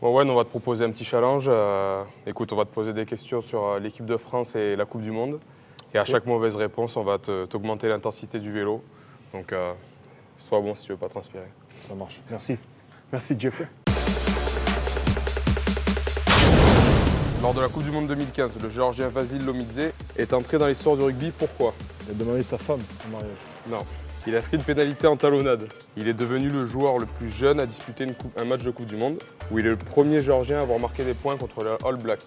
Bon, ouais, on va te proposer un petit challenge. Écoute, on va te poser des questions sur l'équipe de France et la Coupe du Monde. Et à chaque mauvaise réponse, on va t'augmenter l'intensité du vélo. Donc, sois bon si tu veux pas transpirer. Ça marche. Merci. Merci, Jeffrey. Lors de la Coupe du Monde 2015, le Géorgien Vasil Lomidze est entré dans l'histoire du rugby. Pourquoi? Il a demandé sa femme en mariage. Non. Il a inscrit une pénalité en talonnade. Il est devenu le joueur le plus jeune à disputer un match de Coupe du Monde, où il est le premier Géorgien à avoir marqué des points contre le All Black.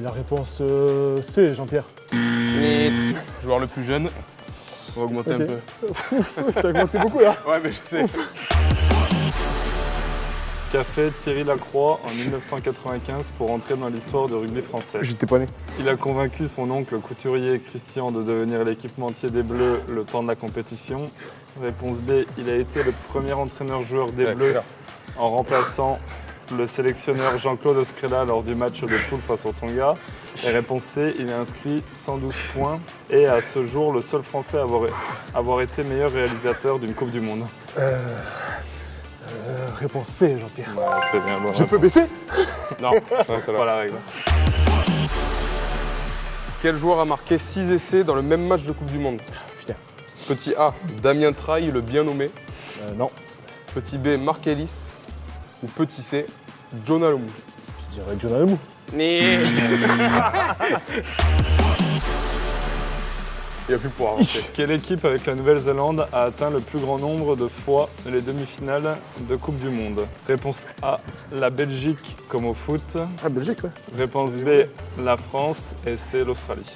La réponse C, Jean-Pierre. Joueur le plus jeune. On va augmenter un peu. T'as augmenté beaucoup là. Ouais, mais je sais. Qu'a fait Thierry Lacroix en 1995 pour entrer dans l'histoire du rugby français? J'étais pas né. Il a convaincu son oncle couturier Christian de devenir l'équipementier des Bleus le temps de la compétition. Réponse B, il a été le premier entraîneur-joueur des Bleus en remplaçant le sélectionneur Jean-Claude Oscrella lors du match de poule face au Tonga. Et réponse C, il a inscrit 112 points et à ce jour le seul Français à avoir été meilleur réalisateur d'une Coupe du Monde. Réponse C, Jean-Pierre. Ouais, c'est bien. Bon, Je peux baisser? Non, c'est pas la règle. Quel joueur a marqué 6 essais dans le même match de Coupe du Monde? Putain. Petit A, Damien Traille, le bien nommé. Non. Petit B, Marc Ellis. Ou petit C, John Alomou. Je dirais John Alemou. Il n'y a plus pour avancer. Quelle équipe avec la Nouvelle-Zélande a atteint le plus grand nombre de fois les demi-finales de Coupe du Monde? Réponse A, la Belgique comme au foot. Ah, Belgique, ouais. Réponse B, la France et C, l'Australie.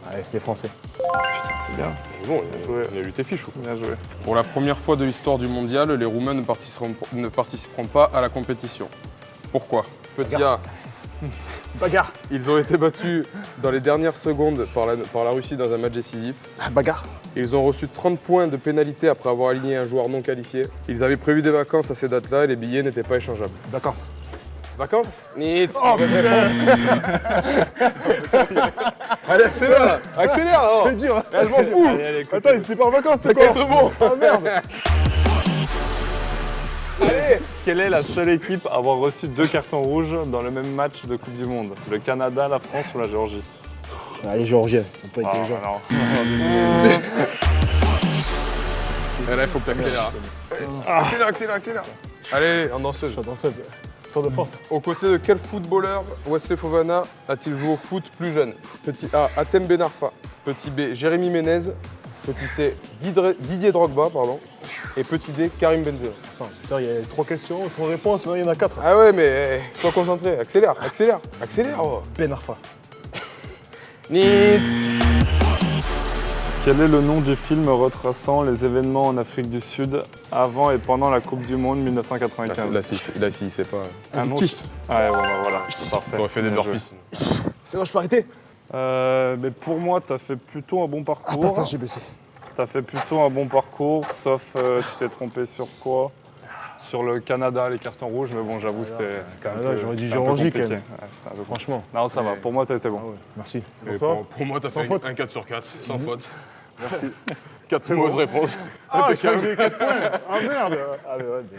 Allez, les Français. Putain, c'est bien. Bon, joué. on a lu tes fiches. Ou quoi? Bien joué. Pour la première fois de l'histoire du mondial, les Roumains ne participeront pas à la compétition. Pourquoi? Petit A, Bagarre. ils ont été battus dans les dernières secondes par la Russie dans un match décisif. Bagarre. Ils ont reçu 30 points de pénalité après avoir aligné un joueur non qualifié. Ils avaient prévu des vacances à ces dates-là et les billets n'étaient pas échangeables. Vacances. Vacances? Oh, Allez, accélère! Accélère alors! c'est dur. Hein. Je m'en fous! Allez, écoute. Attends, ils étaient pas en vacances, c'est Ça quoi? peut être bon! Ah merde. Allez! Quelle est la seule équipe à avoir reçu 2 cartons rouges dans le même match de Coupe du Monde? Le Canada, la France ou la Géorgie? Les Géorgiens, ils sont pas intelligents. non. Et là, il faut que tu accélères. Accélère, accélère, accélère! Allez, en danseuse. Je suis danseuse. Tour de France. Aux côtés de quel footballeur Wesley Fofana a-t-il joué au foot plus jeune? Petit A, Hatem Ben Arfa. Petit B, Jérémy Ménez. Petit C, Didier Drogba, pardon. Et petit D, Karim Benzema. Attends, putain, il y a 3 questions, 3 réponses, mais il y en a 4. Ah ouais, mais sois concentré. Accélère, accélère, accélère. Oh. Ben Arfa. Nit. Quel est le nom du film retraçant les événements en Afrique du Sud avant et pendant la Coupe du Monde 1995? Là, si, c'est pas. Un nom. Kiss. Ouais, bon, bah, voilà, c'est parfait. T'aurais fait des Bien joué. burpees. C'est bon, je peux arrêter? Mais pour moi, t'as fait plutôt un bon parcours. Attends, j'ai baissé. T'as fait plutôt un bon parcours, sauf tu t'es trompé sur quoi? Sur le Canada, les cartons rouges, mais bon, j'avoue, c'était un Canada, peu, j'aurais dit c'était un peu Géorgie, compliqué. quand même. Ouais, c'était un peu Franchement. Non, ça va, pour moi, t'as été bon. Ah ouais, merci. Et Pour toi? pour moi, t'as Sans fait faute. un 4 sur 4, sans faute. Merci. 4 mauvaises réponses. Ah, je crois que j'ai 4 points. Ah merde. Ah, mais ouais, mais...